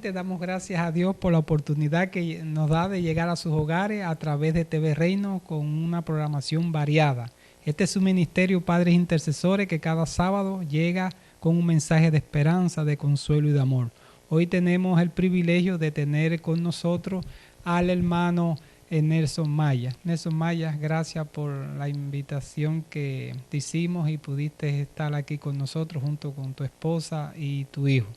Primeramente damos gracias a Dios por la oportunidad que nos da de llegar a sus hogares a través de TV Reino con una programación variada. Este es su ministerio Padres Intercesores que cada sábado llega con un mensaje de esperanza, de consuelo y de amor. Hoy tenemos el privilegio de tener con nosotros al hermano Nelson Maya. Nelson Maya, gracias por la invitación que te hicimos y pudiste estar aquí con nosotros junto con tu esposa y tu hijo.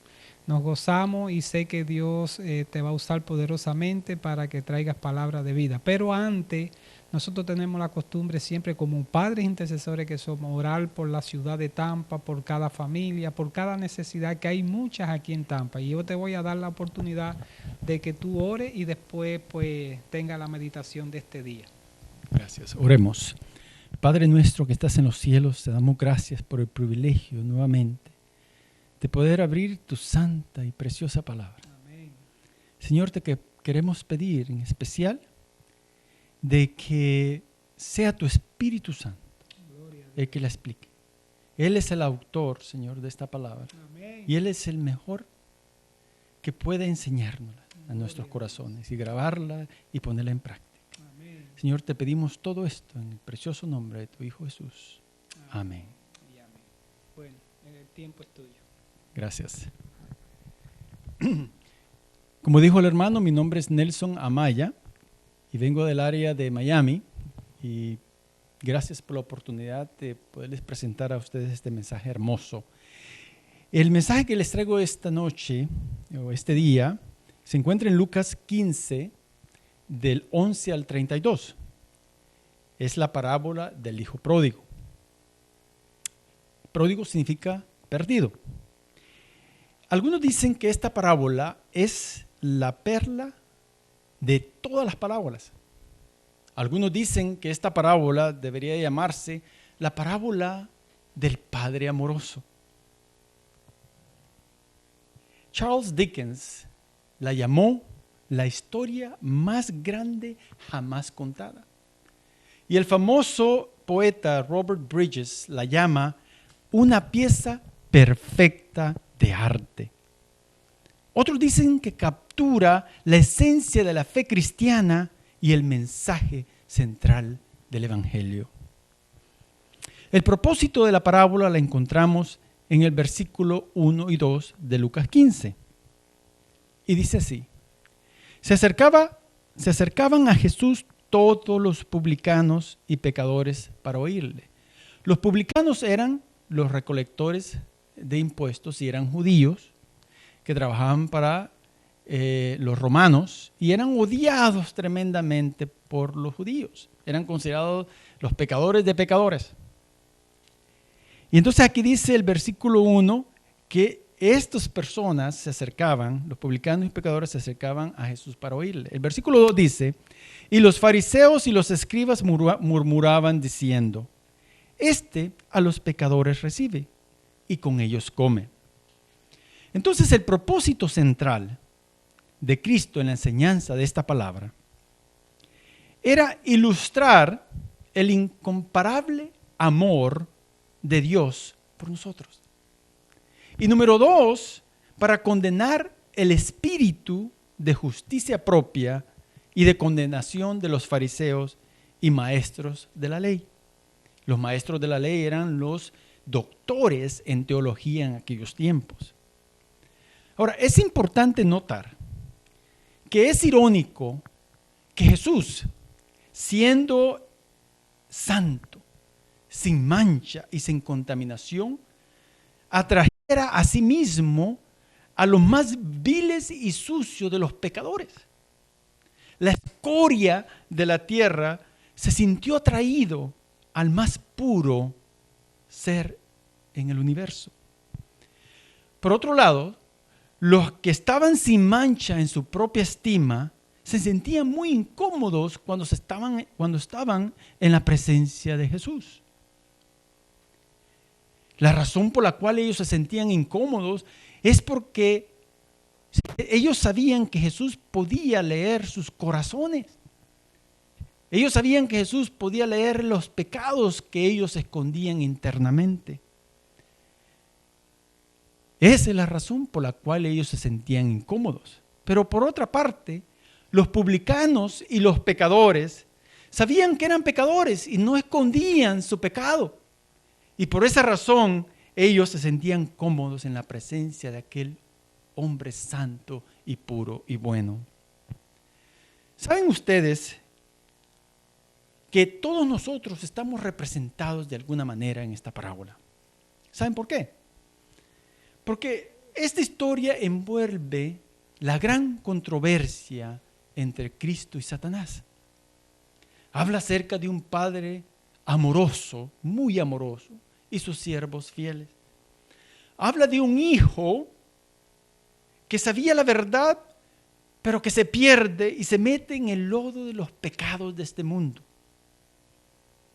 Nos gozamos y sé que Dios te va a usar poderosamente para que traigas palabras de vida. Pero antes, nosotros tenemos la costumbre siempre como padres intercesores que somos, orar por la ciudad de Tampa, por cada familia, por cada necesidad, que hay muchas aquí en Tampa. Y yo te voy a dar la oportunidad de que tú ores y después pues tenga la meditación de este día. Gracias. Oremos. Padre nuestro que estás en los cielos, te damos gracias por el privilegio nuevamente de poder abrir tu santa y preciosa palabra. Amén. Señor, te queremos pedir en especial de que sea tu Espíritu Santo el que la explique. Él es el autor, Señor, de esta palabra. Amén. Y Él es el mejor que puede enseñárnosla a nuestros corazones y grabarla y ponerla en práctica. Amén. Señor, te pedimos todo esto en el precioso nombre de tu Hijo Jesús. Amén. Y amén. Bueno, el tiempo es tuyo. Gracias. Como dijo el hermano, mi nombre es Nelson Amaya y vengo del área de Miami y gracias por la oportunidad de poderles presentar a ustedes este mensaje hermoso. El mensaje que les traigo esta noche o este día se encuentra en Lucas 15 del 11 al 32. Es la parábola del hijo pródigo. Pródigo significa perdido. Algunos dicen que esta parábola es la perla de todas las parábolas. Algunos dicen que esta parábola debería llamarse la parábola del Padre amoroso. Charles Dickens la llamó la historia más grande jamás contada. Y el famoso poeta Robert Bridges la llama una pieza perfecta de arte. Otros dicen que captura la esencia de la fe cristiana y el mensaje central del Evangelio. El propósito de la parábola la encontramos en el versículo 1 y 2 de Lucas 15. Y dice así: se acercaban a Jesús todos los publicanos y pecadores para oírle. Los publicanos eran los recolectores de impuestos y eran judíos que trabajaban para los romanos y eran odiados tremendamente por los judíos. Eran considerados los pecadores de pecadores. Y entonces aquí dice el versículo 1 que estas personas se acercaban, los publicanos y pecadores se acercaban a Jesús para oírle. El versículo 2 dice: y los fariseos y los escribas murmuraban diciendo: este a los pecadores recibe y con ellos come. Entonces el propósito central de Cristo en la enseñanza de esta palabra era ilustrar el incomparable amor de Dios por nosotros. Y número 2, para condenar el espíritu de justicia propia y de condenación de los fariseos y maestros de la ley. Los maestros de la ley eran los doctores en teología en aquellos tiempos. Ahora, es importante notar que es irónico que Jesús, siendo santo, sin mancha y sin contaminación, atrajera a sí mismo a los más viles y sucios de los pecadores. La escoria de la tierra se sintió atraído al más puro ser en el universo. Por otro lado, los que estaban sin mancha en su propia estima se sentían muy incómodos cuando estaban en la presencia de Jesús. La razón por la cual ellos se sentían incómodos es porque ellos sabían que Jesús podía leer sus corazones. Ellos sabían que Jesús podía leer los pecados que ellos escondían internamente. Esa es la razón por la cual ellos se sentían incómodos. Pero por otra parte, los publicanos y los pecadores sabían que eran pecadores y no escondían su pecado. Y por esa razón, ellos se sentían cómodos en la presencia de aquel hombre santo y puro y bueno. ¿Saben ustedes que todos nosotros estamos representados de alguna manera en esta parábola? ¿Saben por qué? Porque esta historia envuelve la gran controversia entre Cristo y Satanás. Habla acerca de un padre amoroso, muy amoroso, y sus siervos fieles. Habla de un hijo que sabía la verdad, pero que se pierde y se mete en el lodo de los pecados de este mundo.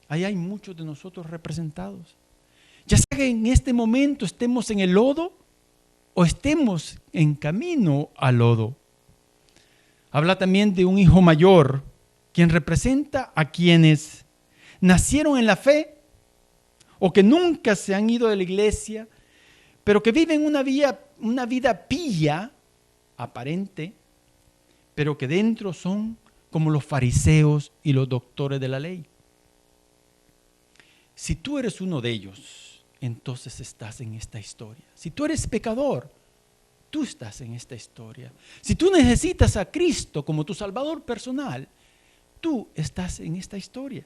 Ahí hay muchos de nosotros representados. Ya sea que en este momento estemos en el lodo o estemos en camino al lodo. Habla también de un hijo mayor, quien representa a quienes nacieron en la fe o que nunca se han ido de la iglesia, pero que viven una vida pía, aparente, pero que dentro son como los fariseos y los doctores de la ley. Si tú eres uno de ellos, entonces estás en esta historia. Si tú eres pecador, tú estás en esta historia. Si tú necesitas a Cristo como tu Salvador personal, tú estás en esta historia.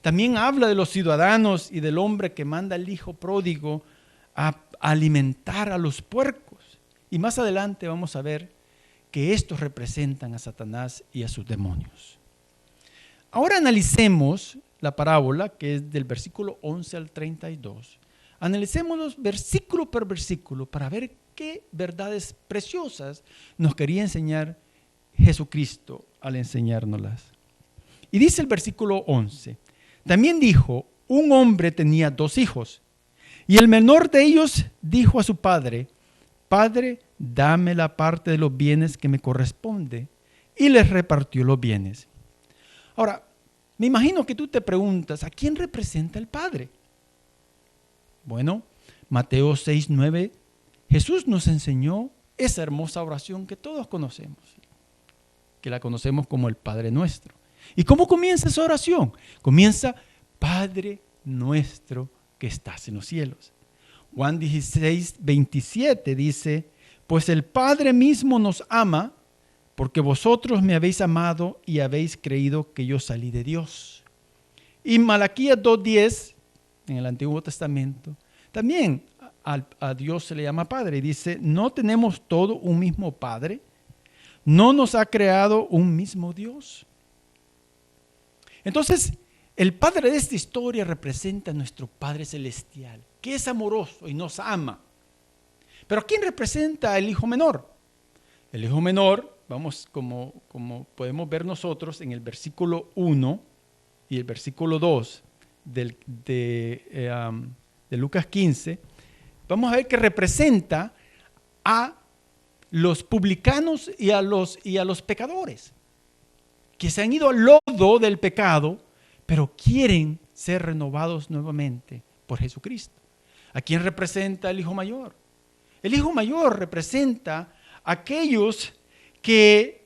También habla de los ciudadanos y del hombre que manda al hijo pródigo a alimentar a los puercos. Y más adelante vamos a ver que estos representan a Satanás y a sus demonios. Ahora analicemos la parábola, que es del versículo 11 al 32. Analicémoslos versículo por versículo para ver qué verdades preciosas nos quería enseñar Jesucristo al enseñárnoslas. Y dice el versículo 11, también dijo, un hombre tenía 2 hijos, y el menor de ellos dijo a su padre, Padre, dame la parte de los bienes que me corresponde, y les repartió los bienes. Ahora, me imagino que tú te preguntas, ¿a quién representa el Padre? Bueno, Mateo 6:9, Jesús nos enseñó esa hermosa oración que todos conocemos, que la conocemos como el Padre Nuestro. ¿Y cómo comienza esa oración? Comienza, Padre Nuestro que estás en los cielos. Juan 16:27 dice, pues el Padre mismo nos ama, porque vosotros me habéis amado y habéis creído que yo salí de Dios. Y Malaquías 2:10, en el Antiguo Testamento, también a Dios se le llama Padre. Y dice, ¿no tenemos todo un mismo Padre? ¿No nos ha creado un mismo Dios? Entonces, el Padre de esta historia representa a nuestro Padre Celestial, que es amoroso y nos ama. Pero ¿a quién representa el hijo menor? El hijo menor, vamos, como podemos ver nosotros en el versículo 1 y el versículo 2 de Lucas 15, vamos a ver que representa a los publicanos y a los pecadores, que se han ido al lodo del pecado, pero quieren ser renovados nuevamente por Jesucristo. ¿A quién representa el hijo mayor? El hijo mayor representa a aquellos que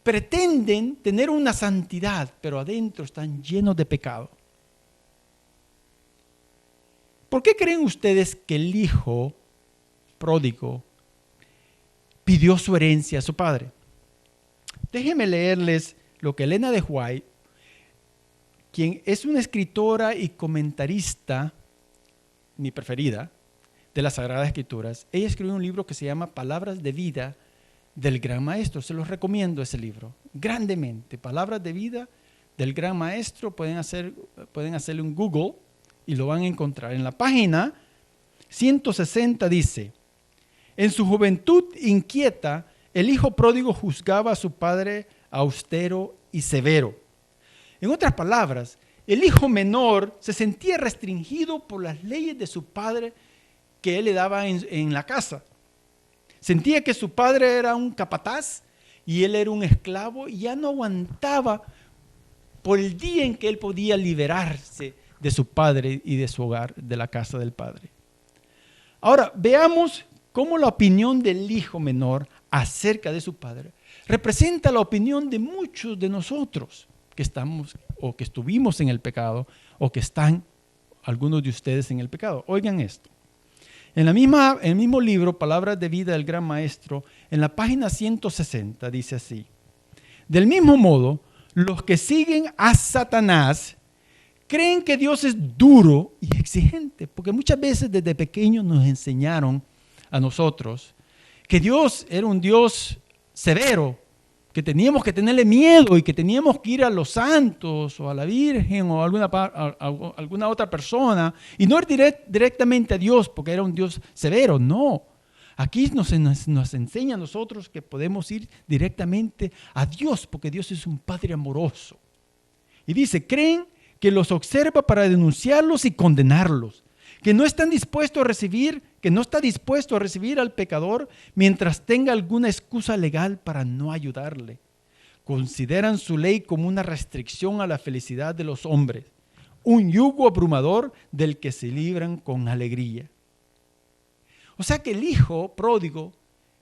pretenden tener una santidad, pero adentro están llenos de pecado. ¿Por qué creen ustedes que el hijo pródigo pidió su herencia a su padre? Déjenme leerles lo que Elena de White, quien es una escritora y comentarista, mi preferida, de las Sagradas Escrituras, ella escribió un libro que se llama Palabras de Vida del Gran Maestro. Se los recomiendo ese libro, grandemente. Palabras de Vida del Gran Maestro, pueden hacerle un Google y lo van a encontrar. En la página 160 dice, en su juventud inquieta, el hijo pródigo juzgaba a su padre austero y severo. En otras palabras, el hijo menor se sentía restringido por las leyes de su padre que él le daba en la casa. Sentía que su padre era un capataz y él era un esclavo y ya no aguantaba por el día en que él podía liberarse de su padre y de su hogar, de la casa del padre. Ahora, veamos cómo la opinión del hijo menor acerca de su padre representa la opinión de muchos de nosotros que estamos o que estuvimos en el pecado o que están algunos de ustedes en el pecado. Oigan esto. En el mismo libro, Palabras de Vida del Gran Maestro, en la página 160 dice así: del mismo modo, los que siguen a Satanás creen que Dios es duro y exigente, porque muchas veces desde pequeños nos enseñaron a nosotros que Dios era un Dios severo, que teníamos que tenerle miedo y que teníamos que ir a los santos o a la Virgen o a alguna otra persona y no ir directamente a Dios porque era un Dios severo. No, aquí nos enseña a nosotros que podemos ir directamente a Dios porque Dios es un Padre amoroso. Y dice, creen que los observa para denunciarlos y condenarlos, que no está dispuesto a recibir al pecador mientras tenga alguna excusa legal para no ayudarle. Consideran su ley como una restricción a la felicidad de los hombres, un yugo abrumador del que se libran con alegría. O sea que el hijo pródigo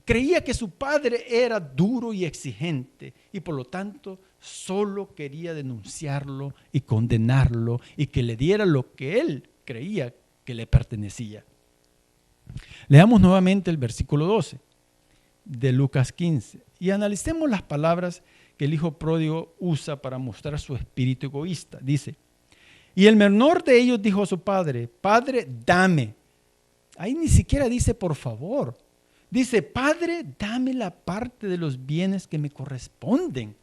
creía que su padre era duro y exigente y por lo tanto solo quería denunciarlo y condenarlo y que le diera lo que él creía que le pertenecía. Leamos nuevamente el versículo 12 de Lucas 15 y analicemos las palabras que el hijo pródigo usa para mostrar su espíritu egoísta. Dice, y el menor de ellos dijo a su padre, Padre, dame. Ahí ni siquiera dice por favor. Dice, Padre, dame la parte de los bienes que me corresponden.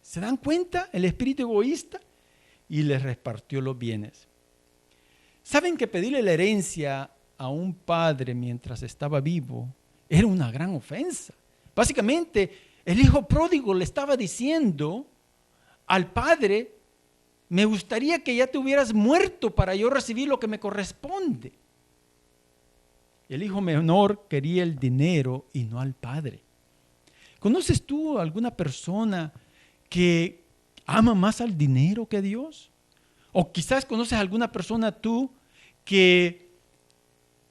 ¿Se dan cuenta? El espíritu egoísta. Y les repartió los bienes. ¿Saben que pedirle la herencia a un padre mientras estaba vivo era una gran ofensa? Básicamente, el hijo pródigo le estaba diciendo al padre, me gustaría que ya te hubieras muerto para yo recibir lo que me corresponde. El hijo menor quería el dinero y no al padre. ¿Conoces tú a alguna persona que ama más al dinero que a Dios? O quizás conoces a alguna persona tú que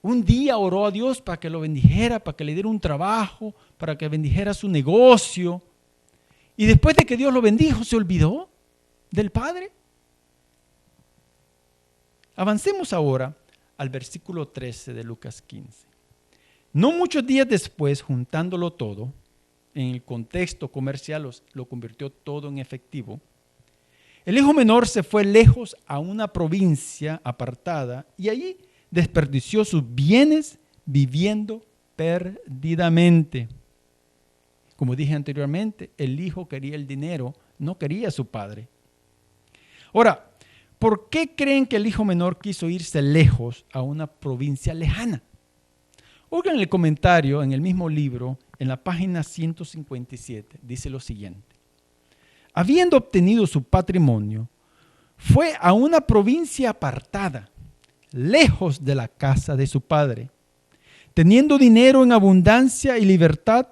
un día oró a Dios para que lo bendijera, para que le diera un trabajo, para que bendijera su negocio. Y después de que Dios lo bendijo, ¿se olvidó del Padre? Avancemos ahora al versículo 13 de Lucas 15. No muchos días después, juntándolo todo, en el contexto comercial lo convirtió todo en efectivo, el hijo menor se fue lejos a una provincia apartada y allí desperdició sus bienes viviendo perdidamente. Como dije anteriormente, el hijo quería el dinero, no quería a su padre. Ahora, ¿por qué creen que el hijo menor quiso irse lejos a una provincia lejana? Oigan el comentario en el mismo libro, en la página 157, dice lo siguiente. Habiendo obtenido su patrimonio, fue a una provincia apartada, lejos de la casa de su padre, teniendo dinero en abundancia y libertad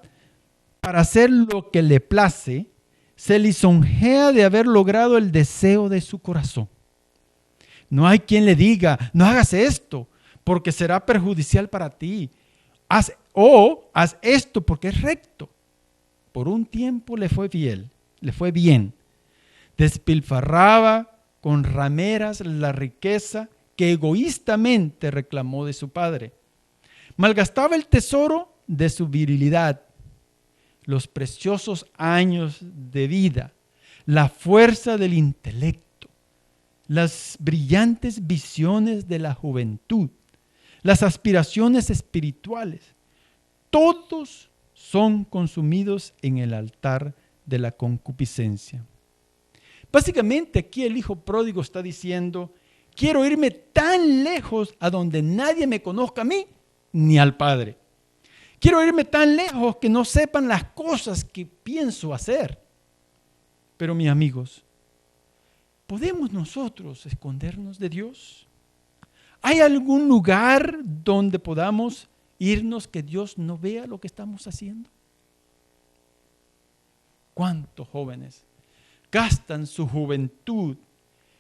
para hacer lo que le place, se lisonjea de haber logrado el deseo de su corazón. No hay quien le diga, no hagas esto, porque será perjudicial para ti. Haz esto porque es recto. Por un tiempo le fue bien. Despilfarraba con rameras la riqueza que egoístamente reclamó de su padre. Malgastaba el tesoro de su virilidad, los preciosos años de vida, la fuerza del intelecto, las brillantes visiones de la juventud, las aspiraciones espirituales. Todos son consumidos en el altar de la concupiscencia. Básicamente aquí el hijo pródigo está diciendo, quiero irme tan lejos a donde nadie me conozca a mí ni al Padre. Quiero irme tan lejos que no sepan las cosas que pienso hacer. Pero mis amigos, ¿podemos nosotros escondernos de Dios? ¿Hay algún lugar donde podamos irnos que Dios no vea lo que estamos haciendo? ¿Cuántos jóvenes gastan su juventud?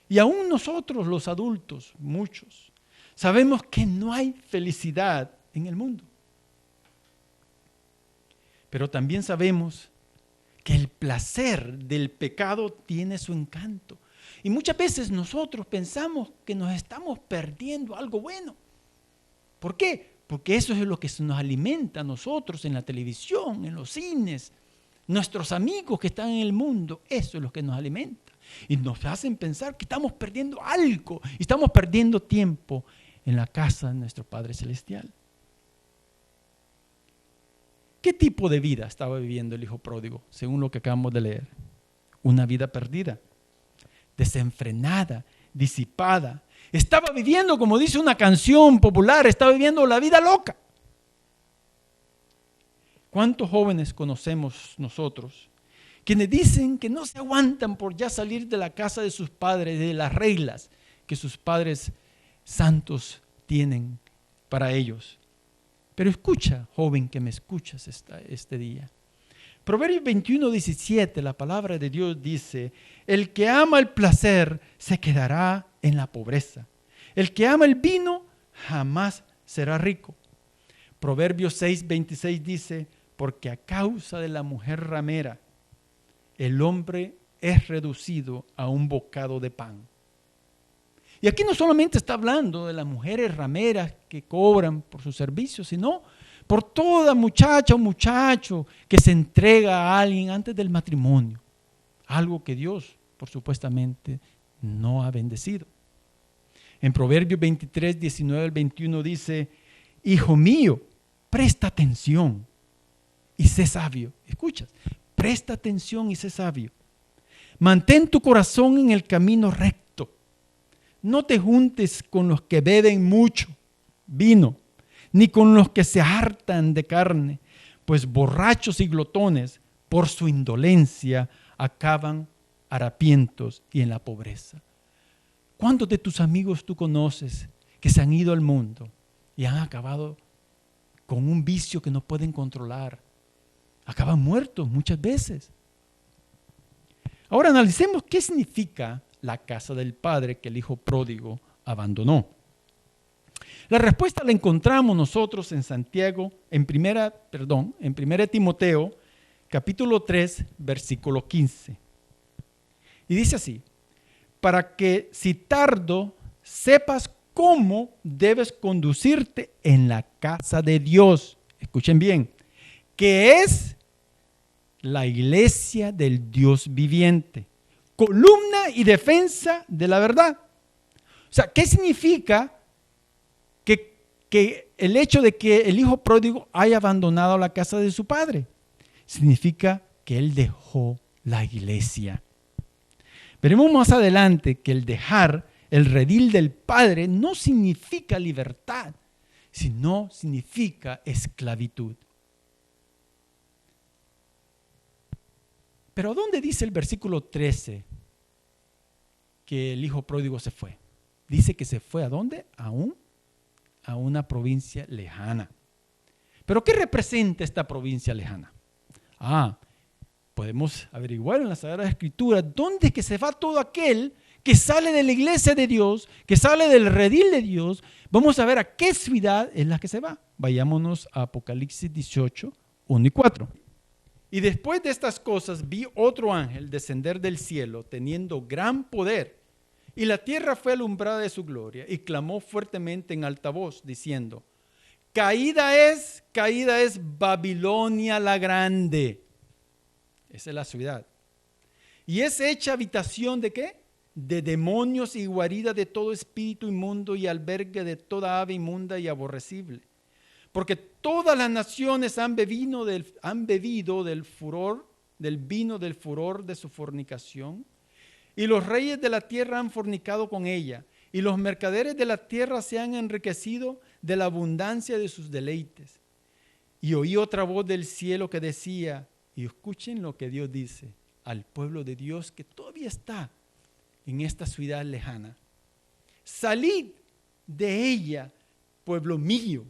Y aún nosotros los adultos, muchos, Sabemos que no hay felicidad en el mundo. Pero también sabemos que el placer del pecado tiene su encanto. Y muchas veces nosotros pensamos que nos estamos perdiendo algo bueno. ¿Por qué? Porque eso es lo que nos alimenta a nosotros en la televisión, en los cines. Nuestros amigos que están en el mundo, eso es lo que nos alimenta. Y nos hacen pensar que estamos perdiendo algo. Y estamos perdiendo tiempo en la casa de nuestro Padre Celestial. ¿Qué tipo de vida estaba viviendo el hijo pródigo, según lo que acabamos de leer? Una vida perdida, desenfrenada, disipada. Estaba viviendo, como dice una canción popular, estaba viviendo la vida loca. ¿Cuántos jóvenes conocemos nosotros quienes dicen que no se aguantan por ya salir de la casa de sus padres, de las reglas que sus padres santos tienen para ellos? Pero escucha, joven que me escuchas este día. Proverbios 21:17, la palabra de Dios dice: el que ama el placer se quedará en la pobreza. El que ama el vino jamás será rico. Proverbios 6:26 dice: porque a causa de la mujer ramera, el hombre es reducido a un bocado de pan. Y aquí no solamente está hablando de las mujeres rameras que cobran por sus servicios, sino por toda muchacha o muchacho que se entrega a alguien antes del matrimonio. Algo que Dios, por supuestamente, no ha bendecido. En Proverbios 23:19-21 dice: hijo mío, presta atención y sé sabio. Escuchas, presta atención y sé sabio. Mantén tu corazón en el camino recto. No te juntes con los que beben mucho vino, ni con los que se hartan de carne, pues borrachos y glotones por su indolencia acaban harapientos y en la pobreza. ¿Cuántos de tus amigos tú conoces que se han ido al mundo y han acabado con un vicio que no pueden controlar? Acaban muertos muchas veces. Ahora analicemos qué significa la casa del padre que el hijo pródigo abandonó. La respuesta la encontramos nosotros en Santiago, en primera Timoteo, capítulo 3, versículo 15. Y dice así: para que si tardo sepas cómo debes conducirte en la casa de Dios. Escuchen bien, que es la iglesia del Dios viviente, columna y defensa de la verdad. O sea, ¿qué significa que el hecho de que el hijo pródigo haya abandonado la casa de su padre? Significa que él dejó la iglesia. Veremos más adelante que el dejar el redil del padre no significa libertad, sino significa esclavitud. Pero ¿dónde dice el versículo 13 que el hijo pródigo se fue? Dice que se fue ¿a dónde? A una provincia lejana. ¿Pero qué representa esta provincia lejana? Podemos averiguar en la Sagrada Escritura dónde es que se va todo aquel que sale de la iglesia de Dios, que sale del redil de Dios. Vamos a ver a qué ciudad es la que se va. Vayámonos a Apocalipsis 18, 1 y 4. Y después de estas cosas vi otro ángel descender del cielo teniendo gran poder, y la tierra fue alumbrada de su gloria, y clamó fuertemente en alta voz diciendo: caída es Babilonia la grande. Esa es la ciudad. Y es hecha habitación ¿de qué? De demonios y guarida de todo espíritu inmundo y albergue de toda ave inmunda y aborrecible. Porque todas las naciones han bebido del vino del furor de su fornicación, y los reyes de la tierra han fornicado con ella, y los mercaderes de la tierra se han enriquecido de la abundancia de sus deleites. Y oí otra voz del cielo que decía, y escuchen lo que Dios dice al pueblo de Dios que todavía está en esta ciudad lejana: salid de ella, pueblo mío,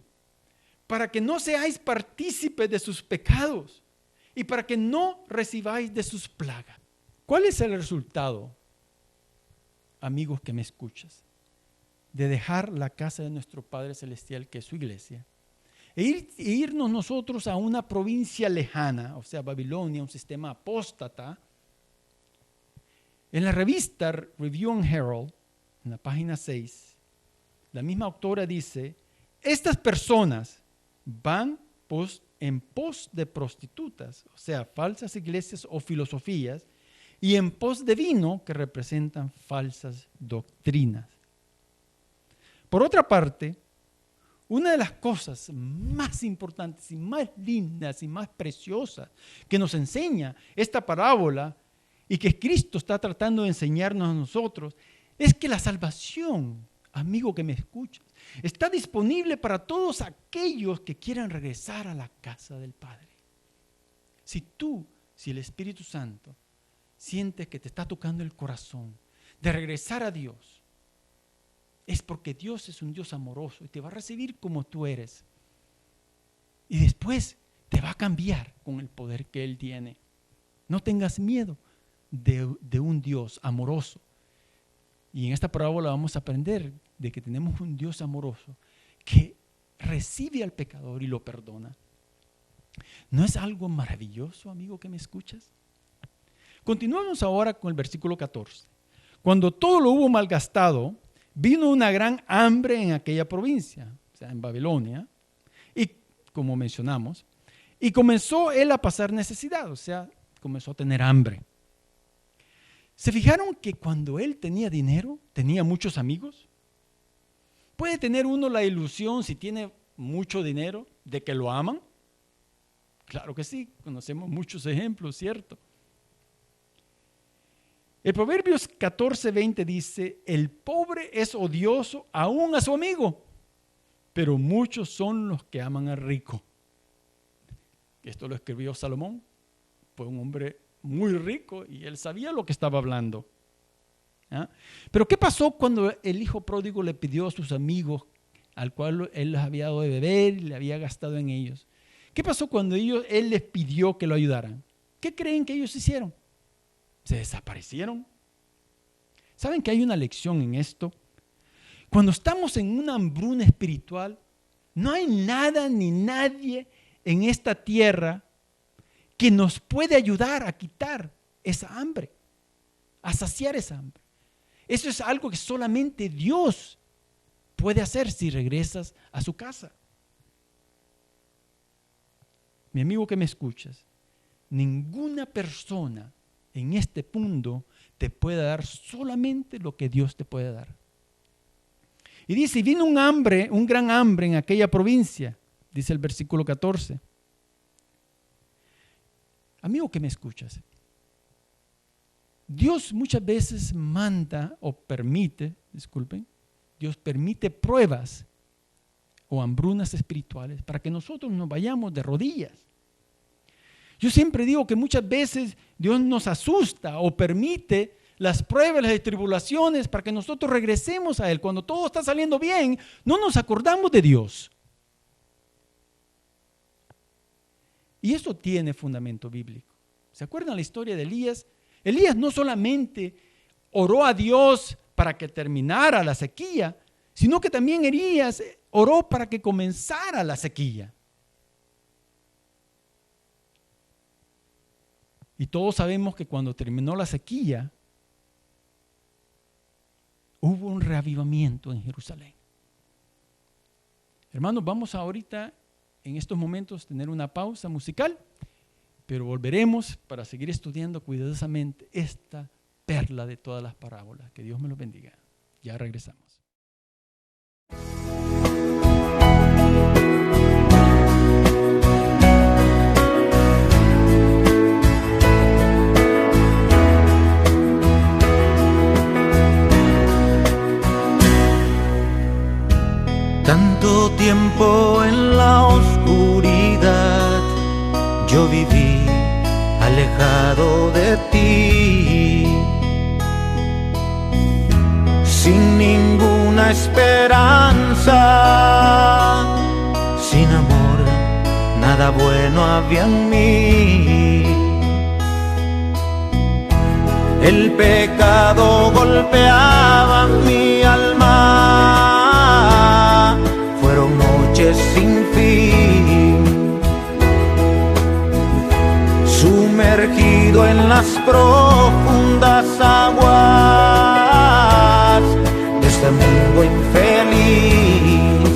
para que no seáis partícipes de sus pecados y para que no recibáis de sus plagas. ¿Cuál es el resultado, amigos que me escuchas, de dejar la casa de nuestro Padre Celestial, que es su iglesia, e irnos nosotros a una provincia lejana, o sea, Babilonia, un sistema apóstata. En la revista Review and Herald, en la página 6, la misma autora dice: estas personas van en pos de prostitutas, o sea, falsas iglesias o filosofías, y en pos de vino, que representan falsas doctrinas. Por otra parte, una de las cosas más importantes y más lindas y más preciosas que nos enseña esta parábola y que Cristo está tratando de enseñarnos a nosotros es que la salvación, amigo que me escuchas, está disponible para todos aquellos que quieran regresar a la casa del Padre. Si el Espíritu Santo sientes que te está tocando el corazón de regresar a Dios, es porque Dios es un Dios amoroso y te va a recibir como tú eres. Y después te va a cambiar con el poder que Él tiene. No tengas miedo de un Dios amoroso. Y en esta parábola vamos a aprender de que tenemos un Dios amoroso que recibe al pecador y lo perdona. ¿No es algo maravilloso, amigo que me escuchas? Continuamos ahora con el versículo 14. Cuando todo lo hubo malgastado, vino una gran hambre en aquella provincia, o sea, en Babilonia, y como mencionamos, y comenzó él a pasar necesidad, o sea, comenzó a tener hambre. ¿Se fijaron que cuando él tenía dinero, tenía muchos amigos? ¿Puede tener uno la ilusión, si tiene mucho dinero, de que lo aman? Claro que sí, conocemos muchos ejemplos, ¿cierto? El Proverbios 14:20 dice: el pobre es odioso aún a su amigo, pero muchos son los que aman al rico. Esto lo escribió Salomón, fue un hombre muy rico y él sabía lo que estaba hablando. ¿Ah? Pero ¿qué pasó cuando el hijo pródigo le pidió a sus amigos, al cual él les había dado de beber y le había gastado en ellos? ¿Qué pasó cuando él les pidió que lo ayudaran? ¿Qué creen que ellos hicieron? Se desaparecieron. ¿Saben que hay una lección en esto? Cuando estamos en una hambruna espiritual, no hay nada ni nadie en esta tierra que nos puede ayudar a quitar esa hambre, a saciar esa hambre. Eso es algo que solamente Dios puede hacer si regresas a su casa. Mi amigo que me escuchas, ninguna persona en este mundo te puede dar solamente lo que Dios te puede dar. Y dice: y vino un gran hambre en aquella provincia, dice el versículo 14. Amigo que me escuchas, Dios muchas veces Dios permite pruebas o hambrunas espirituales para que nosotros nos vayamos de rodillas. Yo siempre digo que muchas veces Dios nos asusta o permite las pruebas, las tribulaciones para que nosotros regresemos a Él. Cuando todo está saliendo bien, no nos acordamos de Dios. Y eso tiene fundamento bíblico. ¿Se acuerdan la historia de Elías? Elías no solamente oró a Dios para que terminara la sequía, sino que también Elías oró para que comenzara la sequía. Y todos sabemos que cuando terminó la sequía, hubo un reavivamiento en Jerusalén. Hermanos, vamos ahorita en estos momentos a tener una pausa musical, pero volveremos para seguir estudiando cuidadosamente esta perla de todas las parábolas. Que Dios me los bendiga. Ya regresamos. Tanto tiempo en la oscuridad yo viví alejado de ti, sin ninguna esperanza, sin amor, nada bueno había en mí. El pecado golpeaba mi alma noches sin fin, sumergido en las profundas aguas de este mundo infeliz.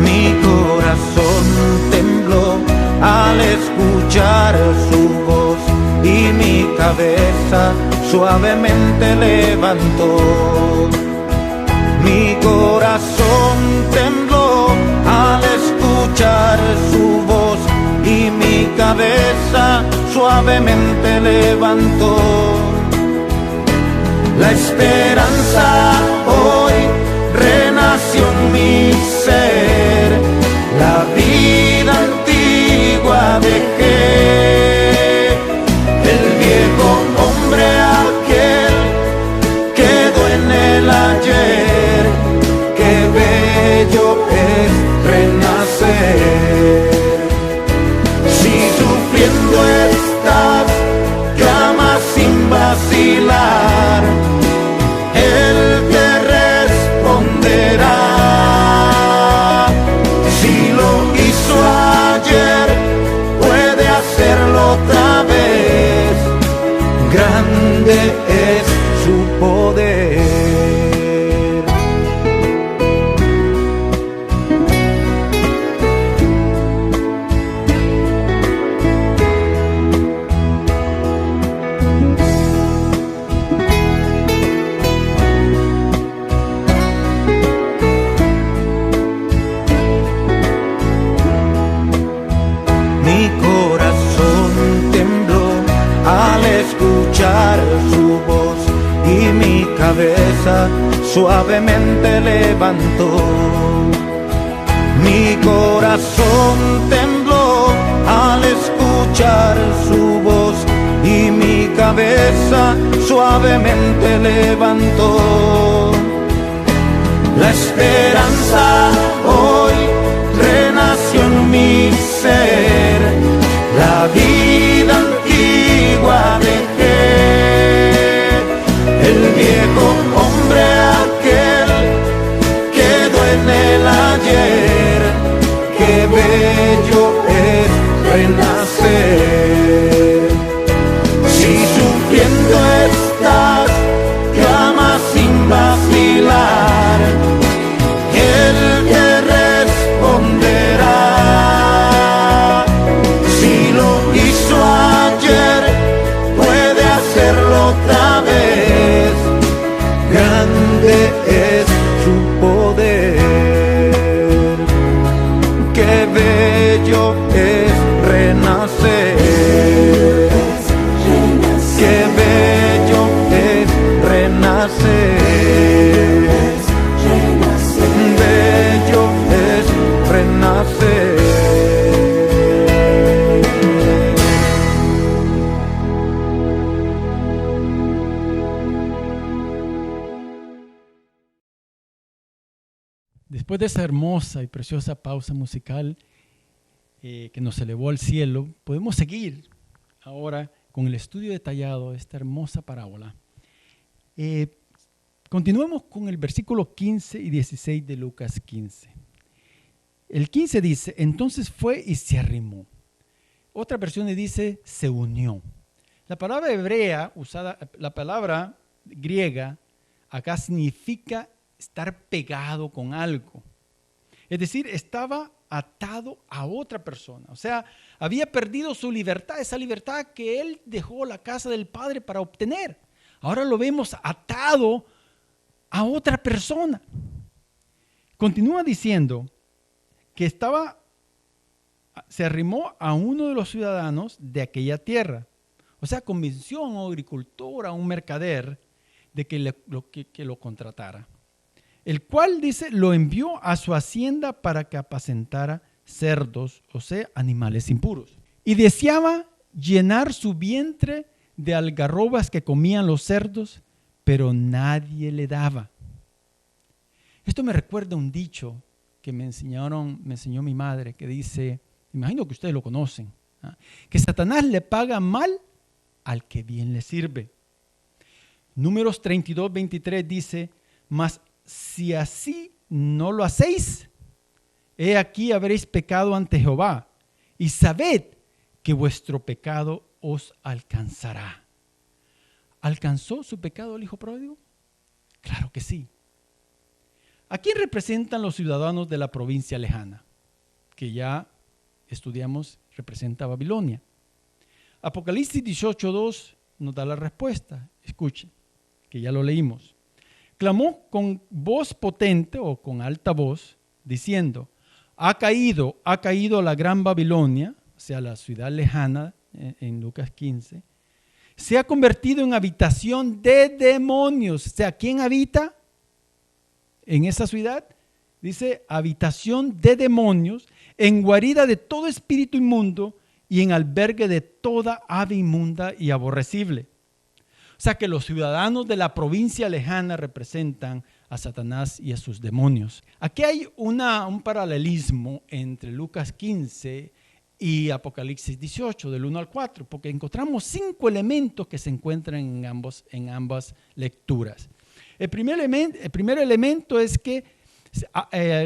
Mi corazón tembló al escuchar su voz y mi cabeza suavemente levantó. Mi corazón tembló al escuchar su voz y mi cabeza suavemente levantó. La esperanza hoy renació en mi ser, la vida antigua dejé, el viejo hombre aquel quedó en el ayer. Qué bello es renacer. Si sufriendo estás, clama sin vacilar, Él te responderá. Si lo hizo ayer, puede hacerlo otra vez. Grande es su poder. Su voz y mi cabeza suavemente levantó. Mi corazón tembló al escuchar su voz y mi cabeza suavemente levantó. La esperanza hoy renació en mi ser, la vida antigua dejé, el viejo hombre aquel quedó en el ayer. Qué bello es renacer. Si sufriendo estás, clama sin vacilar, Él te responderá. Si lo hizo ayer, puede hacerlo otra vez. Grande es su poder. Qué bello es renacer. Qué bello es renacer. Bello es renacer. Después de esa hermosa y preciosa pausa musical que nos elevó al cielo, podemos seguir ahora con el estudio detallado de esta hermosa parábola. Continuemos con el versículo 15 y 16 de Lucas 15. El 15 dice, entonces fue y se arrimó. Otra versión dice, se unió. La palabra hebrea usada, la palabra griega, acá significa estar pegado con algo. Es decir, estaba atado a otra persona. O sea, había perdido su libertad, esa libertad que él dejó la casa del Padre para obtener. Ahora lo vemos atado a otra persona. Continúa diciendo que se arrimó a uno de los ciudadanos de aquella tierra. O sea, convenció a un agricultor, a un mercader, de que lo contratara. El cual, dice, lo envió a su hacienda para que apacentara cerdos, o sea, animales impuros. Y deseaba llenar su vientre de algarrobas que comían los cerdos, pero nadie le daba. Esto me recuerda un dicho que me enseñó mi madre, que dice, imagino que ustedes lo conocen, que Satanás le paga mal al que bien le sirve. Números 32:23 dice, mas si así no lo hacéis, he aquí habréis pecado ante Jehová, y sabed que vuestro pecado os alcanzará. ¿Alcanzó su pecado el hijo pródigo? Claro que sí. ¿A quién representan los ciudadanos de la provincia lejana? Que ya estudiamos, representa a Babilonia. Apocalipsis 18:2 nos da la respuesta. Escuchen, que ya lo leímos. Clamó con voz potente o con alta voz, diciendo, ha caído la gran Babilonia, o sea, la ciudad lejana, en Lucas 15, se ha convertido en habitación de demonios. O sea, ¿quién habita en esa ciudad? Dice, habitación de demonios, en guarida de todo espíritu inmundo y en albergue de toda ave inmunda y aborrecible. O sea que los ciudadanos de la provincia lejana representan a Satanás y a sus demonios. Aquí hay un paralelismo entre Lucas 15 y Apocalipsis 18, del 1 al 4, porque encontramos 5 elementos que se encuentran en ambas lecturas. El primer elemento es que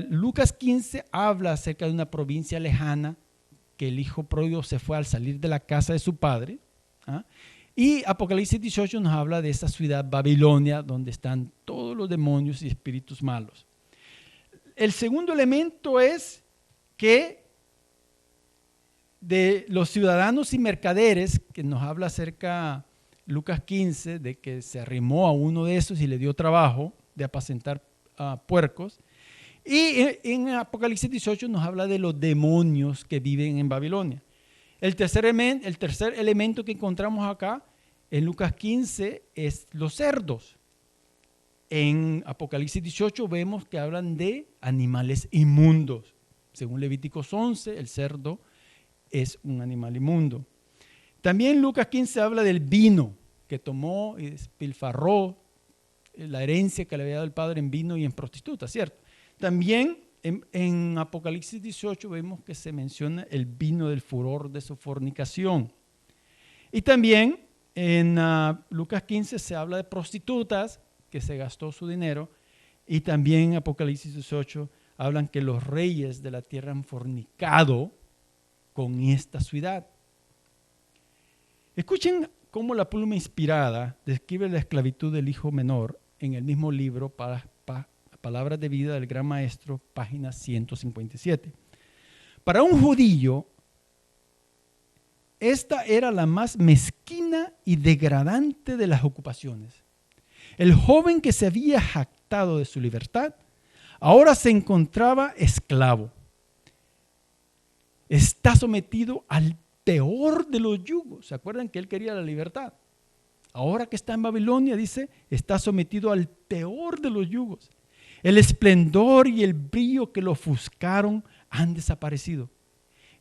Lucas 15 habla acerca de una provincia lejana, que el hijo pródigo se fue al salir de la casa de su padre. Y Apocalipsis 18 nos habla de esa ciudad Babilonia, donde están todos los demonios y espíritus malos. El segundo elemento es que de los ciudadanos y mercaderes, que nos habla acerca Lucas 15, de que se arrimó a uno de esos y le dio trabajo de apacentar puercos. Y en Apocalipsis 18 nos habla de los demonios que viven en Babilonia. El tercer elemento que encontramos acá en Lucas 15 es los cerdos. En Apocalipsis 18 vemos que hablan de animales inmundos. Según Levíticos 11, el cerdo es un animal inmundo. También Lucas 15 habla del vino, que tomó y despilfarró la herencia que le había dado el padre en vino y en prostitutas, ¿cierto? También en Apocalipsis 18 vemos que se menciona el vino del furor de su fornicación. Y también en Lucas 15 se habla de prostitutas que se gastó su dinero. Y también en Apocalipsis 18 hablan que los reyes de la tierra han fornicado con esta ciudad. Escuchen cómo la pluma inspirada describe la esclavitud del hijo menor en el mismo libro Palabras de vida del Gran Maestro, página 157. Para un judío, esta era la más mezquina y degradante de las ocupaciones. El joven que se había jactado de su libertad, ahora se encontraba esclavo. Está sometido al peor de los yugos. ¿Se acuerdan que él quería la libertad? Ahora que está en Babilonia, dice, está sometido al peor de los yugos. El esplendor y el brillo que lo ofuscaron han desaparecido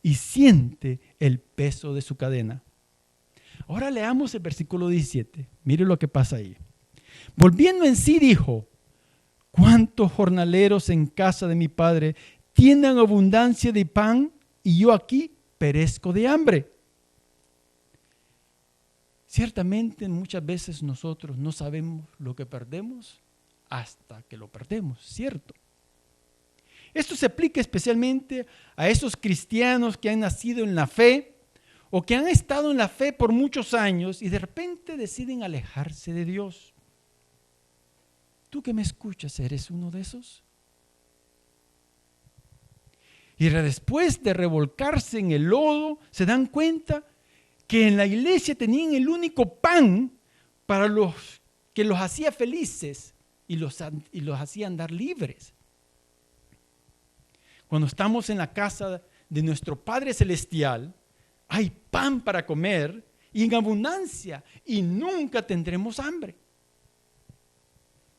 y siente el peso de su cadena. Ahora leamos el versículo 17. Mire lo que pasa ahí. Volviendo en sí dijo, ¿cuántos jornaleros en casa de mi padre tienen abundancia de pan y yo aquí perezco de hambre? Ciertamente muchas veces nosotros no sabemos lo que perdemos hasta que lo perdemos, ¿cierto? Esto se aplica especialmente a esos cristianos que han nacido en la fe o que han estado en la fe por muchos años y de repente deciden alejarse de Dios. ¿Tú que me escuchas eres uno de esos? Y después de revolcarse en el lodo, se dan cuenta que en la iglesia tenían el único pan para los que los hacía felices y los hacía andar libres. Cuando estamos en la casa de nuestro Padre Celestial, hay pan para comer y en abundancia y nunca tendremos hambre.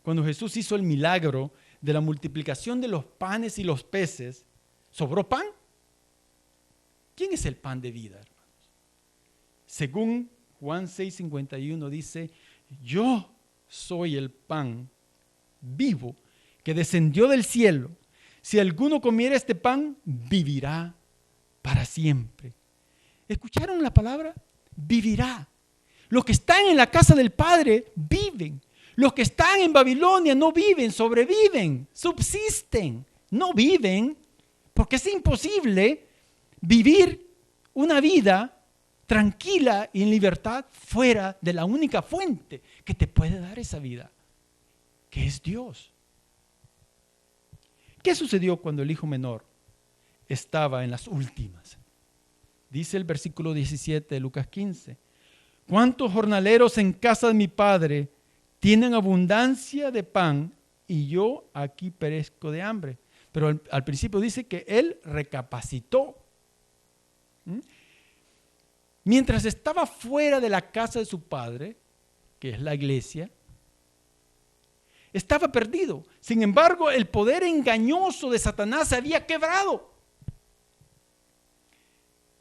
Cuando Jesús hizo el milagro de la multiplicación de los panes y los peces, ¿sobró pan? ¿Quién es el pan de vida, hermanos? Según Juan 6:51 dice, yo soy el pan vivo que descendió del cielo. Si alguno comiera este pan, vivirá para siempre. ¿Escucharon la palabra? Vivirá. Los que están en la casa del Padre viven. Los que están en Babilonia no viven, sobreviven, subsisten. No viven. ¿Por Porque es imposible vivir una vida tranquila y en libertad fuera de la única fuente que te puede dar esa vida, que es Dios. ¿Qué sucedió cuando el hijo menor estaba en las últimas? Dice el versículo 17 de Lucas 15. ¿Cuántos jornaleros en casa de mi padre tienen abundancia de pan y yo aquí perezco de hambre? Pero al principio dice que él recapacitó. Mientras estaba fuera de la casa de su padre, que es la iglesia, estaba perdido. Sin embargo, el poder engañoso de Satanás se había quebrado.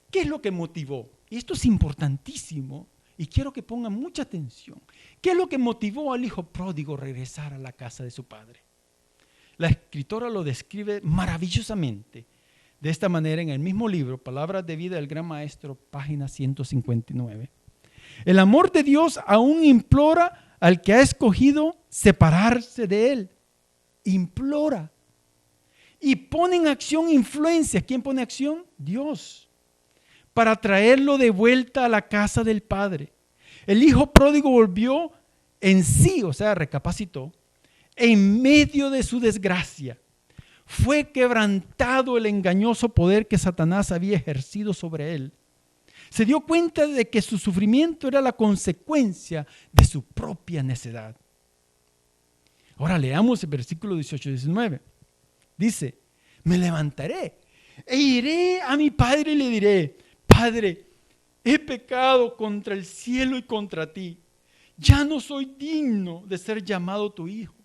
¿Qué es lo que motivó? Y esto es importantísimo y quiero que pongan mucha atención. ¿Qué es lo que motivó al hijo pródigo a regresar a la casa de su padre? La escritora lo describe maravillosamente de esta manera en el mismo libro, Palabras de Vida del Gran Maestro, página 159. El amor de Dios aún implora al que ha escogido separarse de él. Implora. Y pone en acción influencia. ¿Quién pone acción? Dios. Para traerlo de vuelta a la casa del Padre. El hijo pródigo volvió en sí, o sea, recapacitó, en medio de su desgracia. Fue quebrantado el engañoso poder que Satanás había ejercido sobre él. Se dio cuenta de que su sufrimiento era la consecuencia de su propia necedad. Ahora leamos el versículo 18 y 19. Dice, me levantaré e iré a mi padre y le diré, Padre, he pecado contra el cielo y contra ti. Ya no soy digno de ser llamado tu hijo.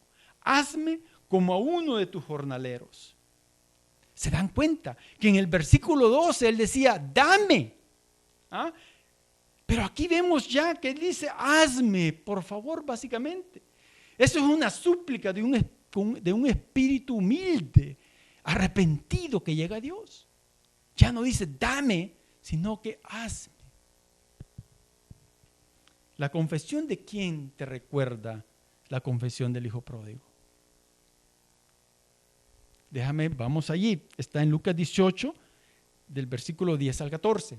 Hazme como a uno de tus jornaleros. ¿Se dan cuenta? Que en el versículo 12 él decía, dame. ¿Ah? Pero aquí vemos ya que él dice, hazme, por favor, básicamente. Eso es una súplica de un espíritu humilde, arrepentido que llega a Dios. Ya no dice, dame, sino que hazme. La confesión de quién te recuerda la confesión del hijo pródigo. Vamos allí. Está en Lucas 18, del versículo 10 al 14.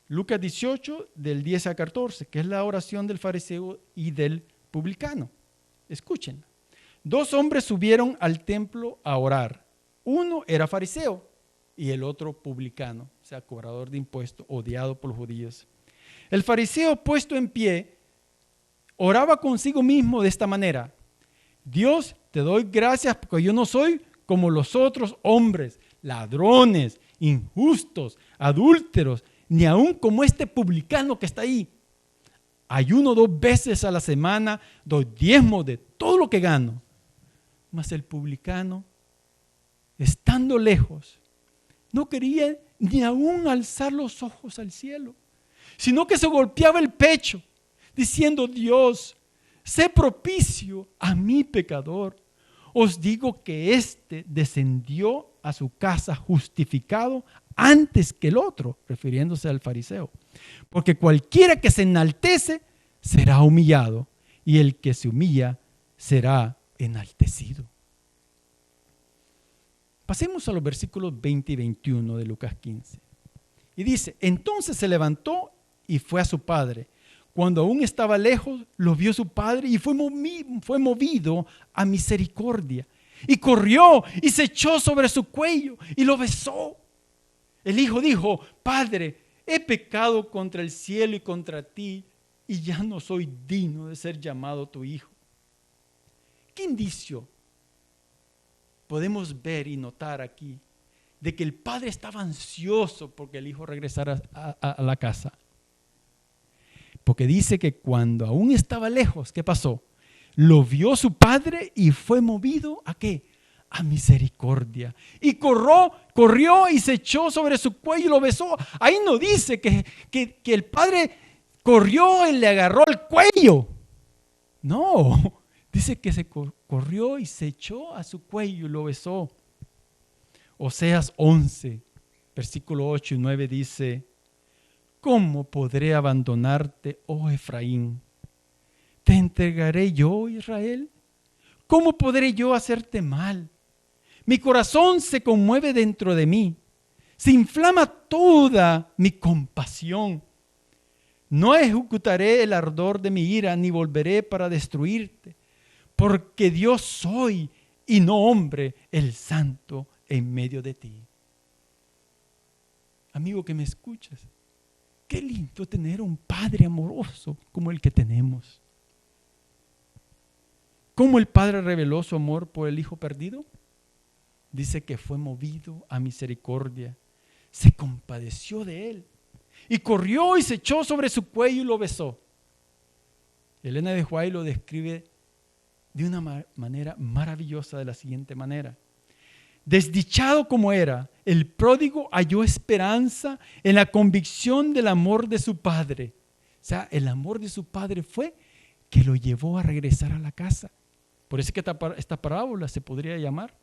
Lucas 18, del 10 al 14, que es la oración del fariseo y del publicano. Escuchen. 2 hombres subieron al templo a orar. Uno era fariseo y el otro publicano, o sea, cobrador de impuestos, odiado por los judíos. El fariseo, puesto en pie, oraba consigo mismo de esta manera: Dios, te doy gracias porque yo no soy como los otros hombres, ladrones, injustos, adúlteros, ni aun como este publicano que está ahí. Ayuno 2 veces a la semana, doy diezmo de todo lo que gano. Mas el publicano, estando lejos, no quería ni aun alzar los ojos al cielo, sino que se golpeaba el pecho, diciendo: Dios, sé propicio a mi pecador. Os digo que éste descendió a su casa justificado antes que el otro, refiriéndose al fariseo. Porque cualquiera que se enaltece será humillado, y el que se humilla será enaltecido. Pasemos a los versículos 20 y 21 de Lucas 15. Y dice: entonces se levantó y fue a su padre. Cuando aún estaba lejos, lo vio su padre y fue movido a misericordia. Y corrió y se echó sobre su cuello y lo besó. El hijo dijo: Padre, he pecado contra el cielo y contra ti, y ya no soy digno de ser llamado tu hijo. ¿Qué indicio podemos ver y notar aquí de que el padre estaba ansioso porque el hijo regresara a la casa? Porque dice que cuando aún estaba lejos, ¿qué pasó? Lo vio su padre y fue movido ¿a qué? A misericordia. Y corrió y se echó sobre su cuello y lo besó. Ahí no dice que el padre corrió y le agarró el cuello. No, dice que se corrió y se echó a su cuello y lo besó. Oseas 11, versículo 8 y 9 dice: ¿cómo podré abandonarte, oh Efraín? ¿Te entregaré yo, Israel? ¿Cómo podré yo hacerte mal? Mi corazón se conmueve dentro de mí. Se inflama toda mi compasión. No ejecutaré el ardor de mi ira, ni volveré para destruirte, porque Dios soy y no hombre, el santo en medio de ti. Amigo que me escuchas, qué lindo tener un Padre amoroso como el que tenemos. ¿Cómo el Padre reveló su amor por el Hijo perdido? Dice que fue movido a misericordia, se compadeció de él y corrió y se echó sobre su cuello y lo besó. Elena de White lo describe de una manera maravillosa, de la siguiente manera. Desdichado como era, el pródigo halló esperanza en la convicción del amor de su padre. O sea, el amor de su padre fue que lo llevó a regresar a la casa. Por eso es que esta parábola se podría llamar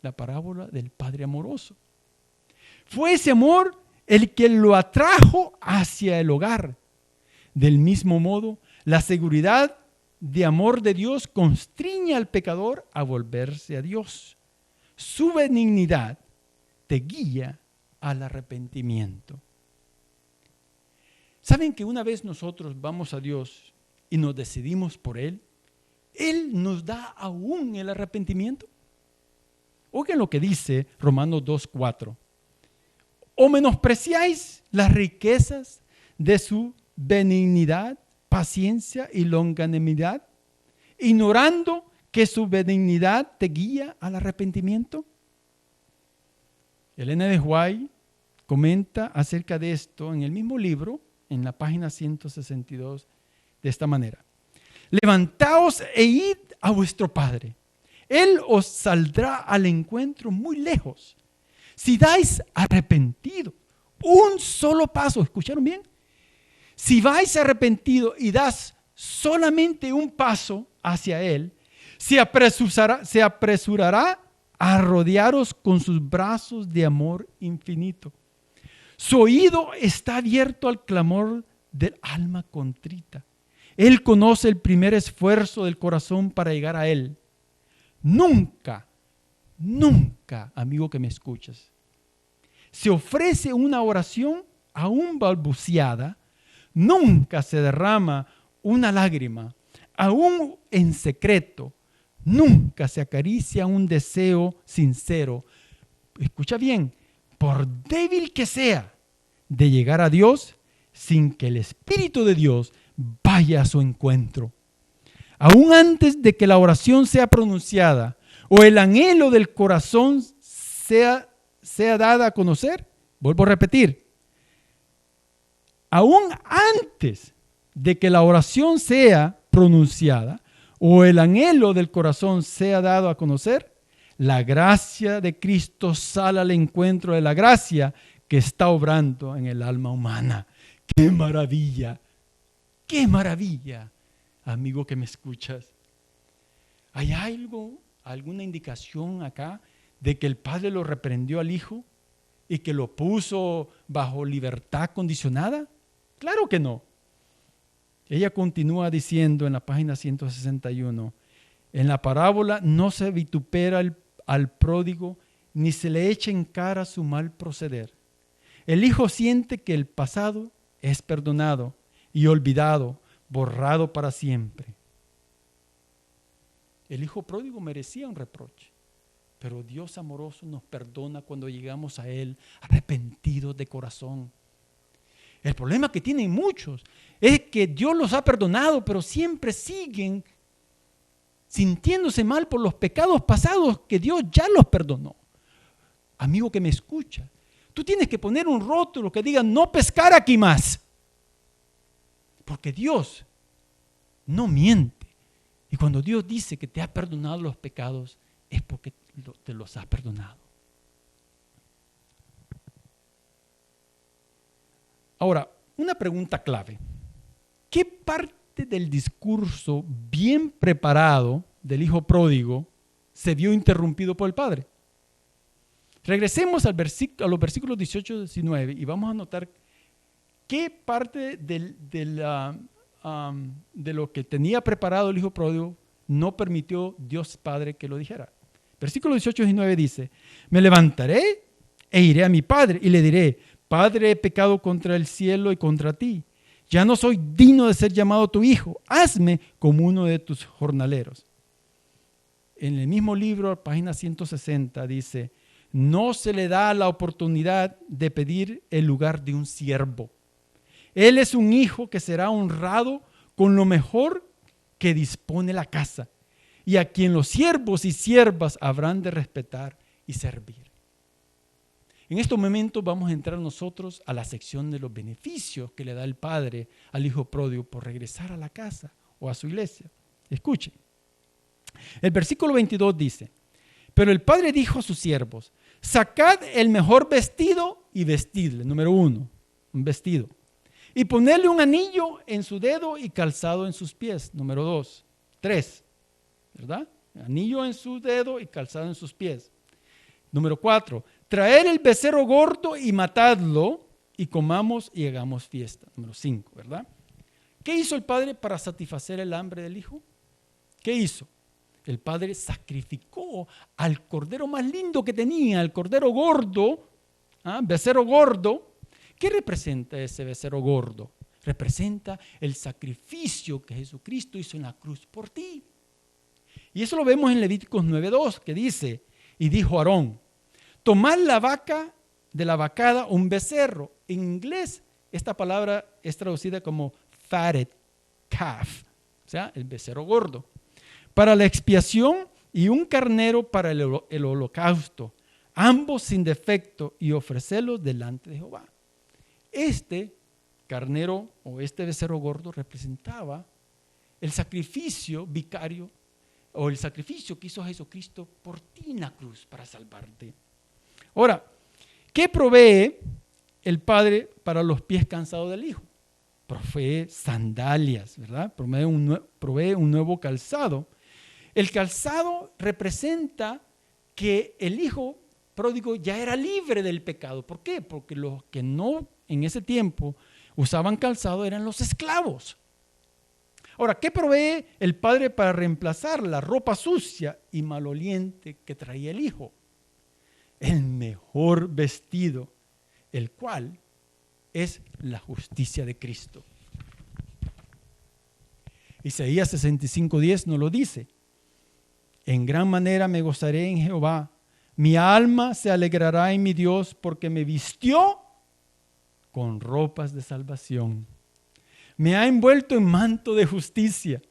la parábola del Padre amoroso. Fue ese amor el que lo atrajo hacia el hogar. Del mismo modo, la seguridad de amor de Dios constriñe al pecador a volverse a Dios. Su benignidad te guía al arrepentimiento. ¿Saben que una vez nosotros vamos a Dios y nos decidimos por Él, Él nos da aún el arrepentimiento? Oigan lo que dice Romanos 2:4. ¿O menospreciáis las riquezas de su benignidad, paciencia y longanimidad, ignorando que su benignidad te guía al arrepentimiento? Elena de White comenta acerca de esto en el mismo libro, en la página 162, de esta manera. Levantaos e id a vuestro Padre. Él os saldrá al encuentro muy lejos. Si dais arrepentido, un solo paso, ¿escucharon bien? Si vais arrepentido y das solamente un paso hacia Él, se apresurará a rodearos con sus brazos de amor infinito. Su oído está abierto al clamor del alma contrita. Él conoce el primer esfuerzo del corazón para llegar a Él. Nunca, amigo que me escuchas, se ofrece una oración aún balbuceada, nunca se derrama una lágrima, aún en secreto, nunca se acaricia un deseo sincero. Escucha bien, por débil que sea, de llegar a Dios sin que el Espíritu de Dios vaya a su encuentro. Aún antes de que la oración sea pronunciada o el anhelo del corazón sea dada a conocer, vuelvo a repetir, aún antes de que la oración sea pronunciada o el anhelo del corazón sea dado a conocer, la gracia de Cristo sale al encuentro de la gracia que está obrando en el alma humana. ¡Qué maravilla! ¡Qué maravilla! Amigo que me escuchas, ¿hay alguna indicación acá de que el Padre lo reprendió al Hijo y que lo puso bajo libertad condicionada? Claro que no. Ella continúa diciendo en la página 161, en la parábola no se vitupera al pródigo ni se le echa en cara su mal proceder. El Hijo siente que el pasado es perdonado y olvidado, borrado para siempre. El hijo pródigo merecía un reproche, pero Dios amoroso nos perdona cuando llegamos a Él arrepentidos de corazón. El problema que tienen muchos es que Dios los ha perdonado, pero siempre siguen sintiéndose mal por los pecados pasados que Dios ya los perdonó. Amigo que me escucha, tú tienes que poner un rótulo que diga no pescar aquí más. Porque Dios no miente. Y cuando Dios dice que te ha perdonado los pecados, es porque te los ha perdonado. Ahora, una pregunta clave. ¿Qué parte del discurso bien preparado del hijo pródigo se vio interrumpido por el padre? Regresemos a los versículos 18 y 19 y vamos a notar qué parte de lo que tenía preparado el hijo pródigo no permitió Dios Padre que lo dijera. Versículos 18 y 19 dice, me levantaré e iré a mi padre y le diré, Padre, he pecado contra el cielo y contra ti. Ya no soy digno de ser llamado tu hijo. Hazme como uno de tus jornaleros. En el mismo libro, página 160, dice, no se le da la oportunidad de pedir el lugar de un siervo. Él es un hijo que será honrado con lo mejor que dispone la casa y a quien los siervos y siervas habrán de respetar y servir. En estos momentos vamos a entrar nosotros a la sección de los beneficios que le da el padre al hijo pródigo por regresar a la casa o a su iglesia. Escuchen. El versículo 22 dice, pero el padre dijo a sus siervos, sacad el mejor vestido y vestidle. Número 1, un vestido. Y ponerle un anillo en su dedo y calzado en sus pies. Número 2, 3, ¿verdad? Anillo en su dedo y calzado en sus pies. Número 4, traer el becerro gordo y matadlo y comamos y hagamos fiesta. Número 5, ¿verdad? ¿Qué hizo el padre para satisfacer el hambre del hijo? ¿Qué hizo? El padre sacrificó al cordero más lindo que tenía, al cordero gordo, becerro gordo. ¿Qué representa ese becerro gordo? Representa el sacrificio que Jesucristo hizo en la cruz por ti. Y eso lo vemos en Levíticos 9:2, que dice, y dijo Aarón, tomad la vaca de la vacada un becerro. En inglés, esta palabra es traducida como fatted calf, o sea, el becerro gordo, para la expiación y un carnero para el holocausto, ambos sin defecto, y ofrecerlos delante de Jehová. Este carnero o este becerro gordo representaba el sacrificio vicario o el sacrificio que hizo Jesucristo por ti en la cruz para salvarte. Ahora, ¿qué provee el padre para los pies cansados del hijo? Provee sandalias, ¿verdad? Provee un nuevo calzado. El calzado representa que el hijo pródigo ya era libre del pecado. ¿Por qué? Porque los que no en ese tiempo usaban calzado eran los esclavos. Ahora, ¿qué provee el padre para reemplazar la ropa sucia y maloliente que traía el hijo? El mejor vestido, el cual es la justicia de Cristo. Isaías 65:10 nos lo dice. En gran manera me gozaré en Jehová. Mi alma se alegrará en mi Dios porque me vistió con ropas de salvación. Me ha envuelto en manto de justicia.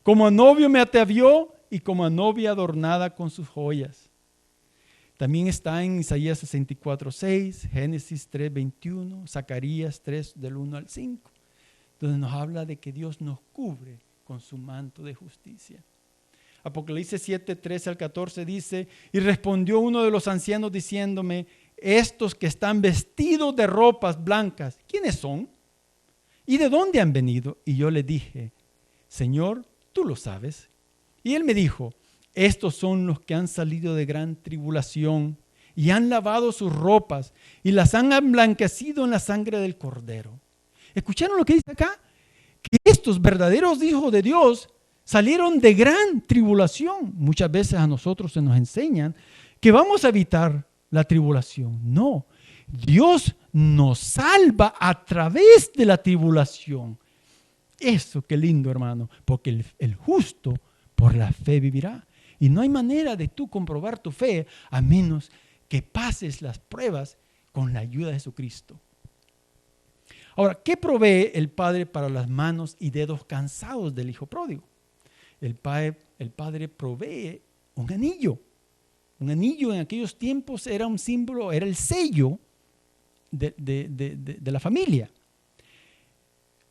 Como a novio me atavió y como a novia adornada con sus joyas. También está en Isaías 64:6, Génesis 3:21, Zacarías 3 del 1 al 5, donde nos habla de que Dios nos cubre con su manto de justicia. Apocalipsis 7, 13 al 14 dice, y respondió uno de los ancianos diciéndome, estos que están vestidos de ropas blancas, ¿quiénes son? ¿Y de dónde han venido? Y yo le dije, Señor, tú lo sabes. Y él me dijo, estos son los que han salido de gran tribulación y han lavado sus ropas y las han emblanquecido en la sangre del Cordero. ¿Escucharon lo que dice acá? Que estos verdaderos hijos de Dios salieron de gran tribulación. Muchas veces a nosotros se nos enseñan que vamos a evitar la tribulación. No, Dios nos salva a través de la tribulación. Eso qué lindo, hermano, porque el justo por la fe vivirá. Y no hay manera de tú comprobar tu fe a menos que pases las pruebas con la ayuda de Jesucristo. Ahora, ¿qué provee el padre para las manos y dedos cansados del hijo pródigo? El padre provee un anillo. Un anillo en aquellos tiempos era un símbolo, era el sello de la familia.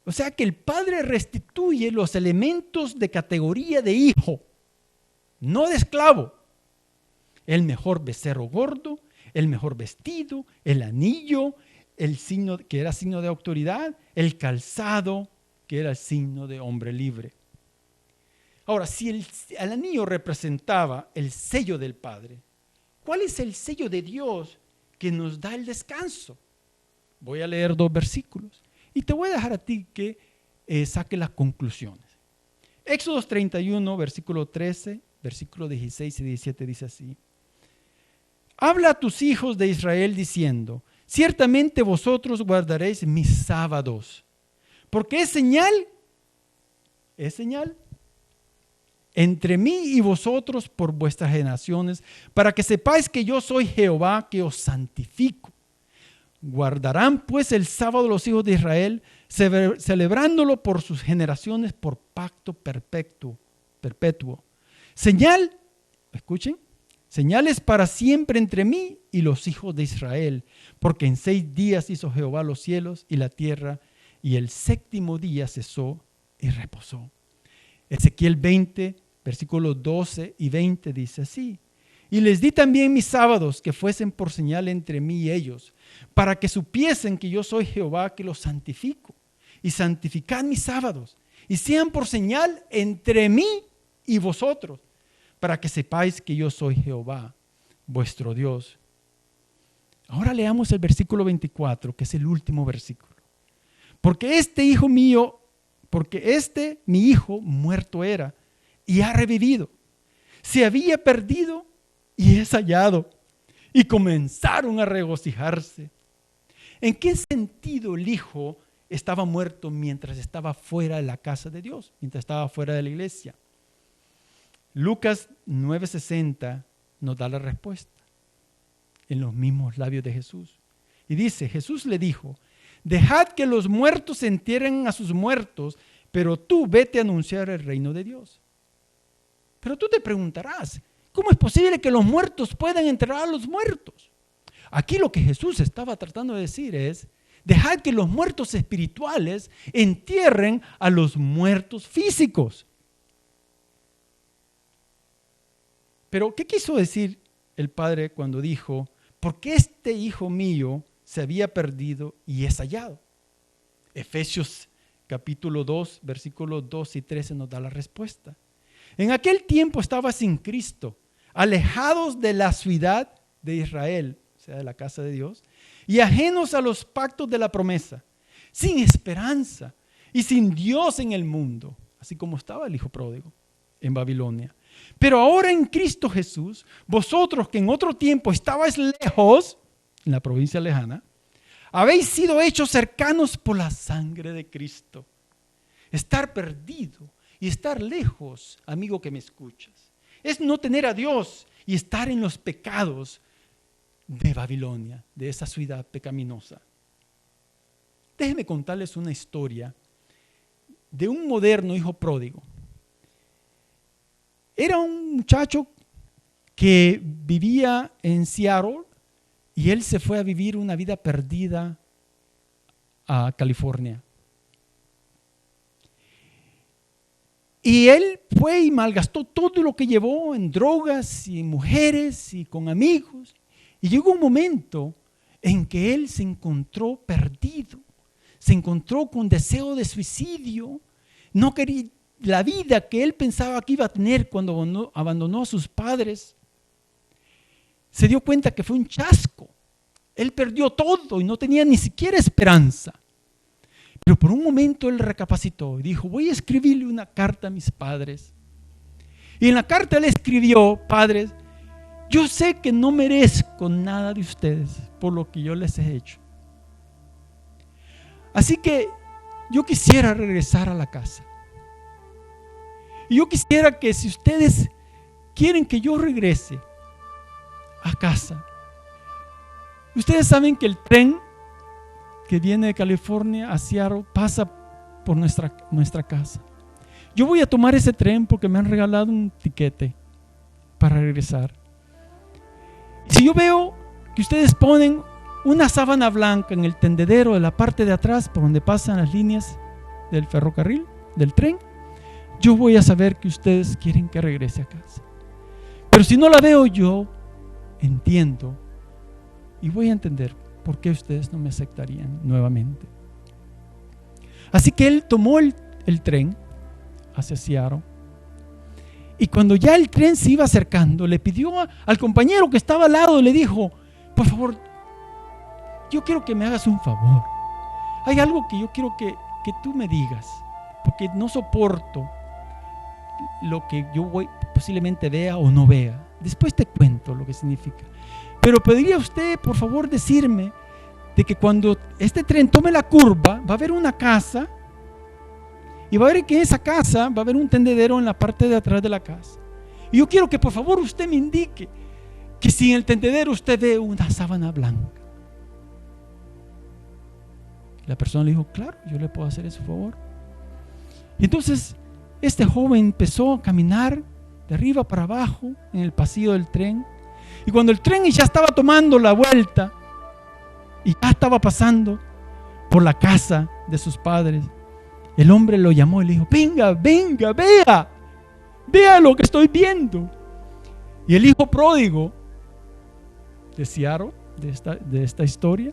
O sea que el padre restituye los elementos de categoría de hijo, no de esclavo. El mejor becerro gordo, el mejor vestido, el anillo, el signo que era signo de autoridad, el calzado que era el signo de hombre libre. Ahora, si el anillo representaba el sello del Padre, ¿cuál es el sello de Dios que nos da el descanso? Voy a leer 2 versículos y te voy a dejar a ti que saque las conclusiones. Éxodo 31, versículo 13, versículo 16 y 17 dice así. habla a tus hijos de Israel diciendo, ciertamente vosotros guardaréis mis sábados, porque es señal entre mí y vosotros por vuestras generaciones, para que sepáis que yo soy Jehová que os santifico. Guardarán pues el sábado los hijos de Israel, celebrándolo por sus generaciones por pacto perpetuo. Señal, escuchen, señales para siempre entre mí y los hijos de Israel, porque en 6 días hizo Jehová los cielos y la tierra, y el 7º día cesó y reposó. Ezequiel 20, versículos 12 y 20 dice así: y les di también mis sábados que fuesen por señal entre mí y ellos, para que supiesen que yo soy Jehová que los santifico. Y santificad mis sábados, y sean por señal entre mí y vosotros, para que sepáis que yo soy Jehová, vuestro Dios. Ahora leamos el versículo 24, que es el último versículo. Porque mi hijo muerto era y ha revivido. Se había perdido y es hallado. Y comenzaron a regocijarse. ¿En qué sentido el hijo estaba muerto mientras estaba fuera de la casa de Dios, mientras estaba fuera de la iglesia? Lucas 9:60 nos da la respuesta en los mismos labios de Jesús. Y dice, Jesús le dijo, dejad que los muertos entierren a sus muertos, pero tú vete a anunciar el reino de Dios. Pero tú te preguntarás, ¿cómo es posible que los muertos puedan enterrar a los muertos? Aquí lo que Jesús estaba tratando de decir es, dejad que los muertos espirituales entierren a los muertos físicos. Pero, ¿qué quiso decir el Padre cuando dijo, porque este hijo mío se había perdido y es hallado? Efesios capítulo 2, versículos 2 y 13 nos da la respuesta. En aquel tiempo estaba sin Cristo, alejados de la ciudad de Israel, o sea, de la casa de Dios, y ajenos a los pactos de la promesa, sin esperanza y sin Dios en el mundo, así como estaba el hijo pródigo en Babilonia. Pero ahora en Cristo Jesús, vosotros que en otro tiempo estabais lejos, en la provincia lejana, habéis sido hechos cercanos por la sangre de Cristo. Estar perdido y estar lejos, amigo que me escuchas, es no tener a Dios y estar en los pecados de Babilonia, de esa ciudad pecaminosa. Déjenme contarles una historia de un moderno hijo pródigo. Era un muchacho que vivía en Seattle y él se fue a vivir una vida perdida a California. Y él fue y malgastó todo lo que llevó en drogas y mujeres y con amigos. Y llegó un momento en que él se encontró perdido, se encontró con deseo de suicidio, no quería la vida que él pensaba que iba a tener cuando abandonó a sus padres. Se dio cuenta que fue un chasco. Él perdió todo y no tenía ni siquiera esperanza. Pero por un momento él recapacitó y dijo, voy a escribirle una carta a mis padres. Y en la carta él escribió, padres, yo sé que no merezco nada de ustedes por lo que yo les he hecho. Así que yo quisiera regresar a la casa. Y yo quisiera que si ustedes quieren que yo regrese a casa, ustedes saben que el tren que viene de California a Seattle pasa por nuestra casa. Yo voy a tomar ese tren porque me han regalado un tiquete para regresar. Si yo veo que ustedes ponen una sábana blanca en el tendedero de la parte de atrás por donde pasan las líneas del ferrocarril, del tren, yo voy a saber que ustedes quieren que regrese a casa. Pero si no la veo, yo entiendo y voy a entender por qué ustedes no me aceptarían nuevamente. Así que él tomó el tren hacia Seattle. Y cuando ya el tren se iba acercando, le pidió al compañero que estaba al lado, le dijo, por favor, yo quiero que me hagas un favor. Hay algo que yo quiero que tú me digas, porque no soporto lo que yo posiblemente vea o no vea. Después te cuento lo que significa. Pero ¿podría usted, por favor, decirme de que cuando este tren tome la curva, va a haber una casa y va a ver que en esa casa va a haber un tendedero en la parte de atrás de la casa? Y yo quiero que por favor usted me indique que si en el tendedero usted ve una sábana blanca. La persona le dijo, claro, yo le puedo hacer ese favor. Y entonces este joven empezó a caminar de arriba para abajo en el pasillo del tren. Y cuando el tren ya estaba tomando la vuelta y ya estaba pasando por la casa de sus padres, el hombre lo llamó y le dijo, venga, venga, vea lo que estoy viendo. Y el hijo pródigo de Seattle, de esta historia,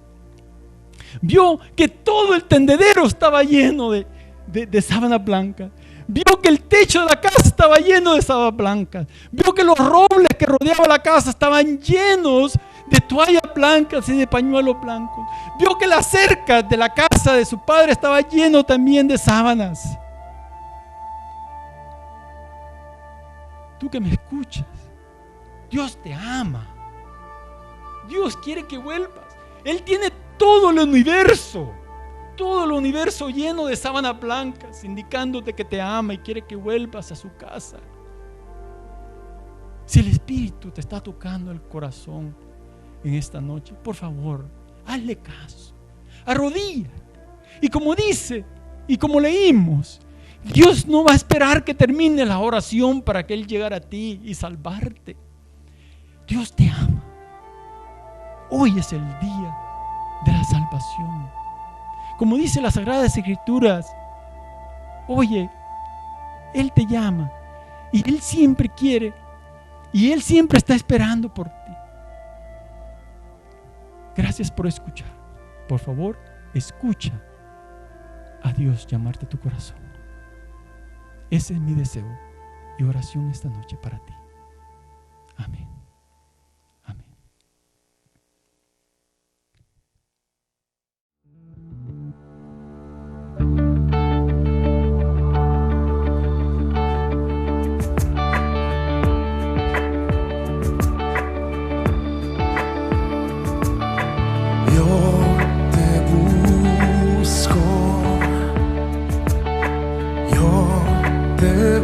vio que todo el tendedero estaba lleno de sábanas blancas. Vio que el techo de la casa estaba lleno de sábanas blancas. Vio que los robles que rodeaban la casa estaban llenos de toallas blancas y de pañuelos blancos. Vio que la cerca de la casa de su padre estaba lleno también de sábanas. Tú que me escuchas, Dios te ama. Dios quiere que vuelvas. Él tiene todo el universo lleno de sábanas blancas, indicándote que te ama y quiere que vuelvas a su casa. Si el Espíritu te está tocando el corazón en esta noche, por favor, hazle caso, arrodíllate. Y como dice, y como leímos, Dios no va a esperar que termine la oración para que Él llegara a ti y salvarte. Dios te ama. Hoy es el día de la salvación. Como dice las Sagradas Escrituras, oye, Él te llama y Él siempre quiere y Él siempre está esperando por ti. Gracias por escuchar. Por favor, escucha a Dios llamarte a tu corazón. Ese es mi deseo y oración esta noche para ti. Amén. Amén. Te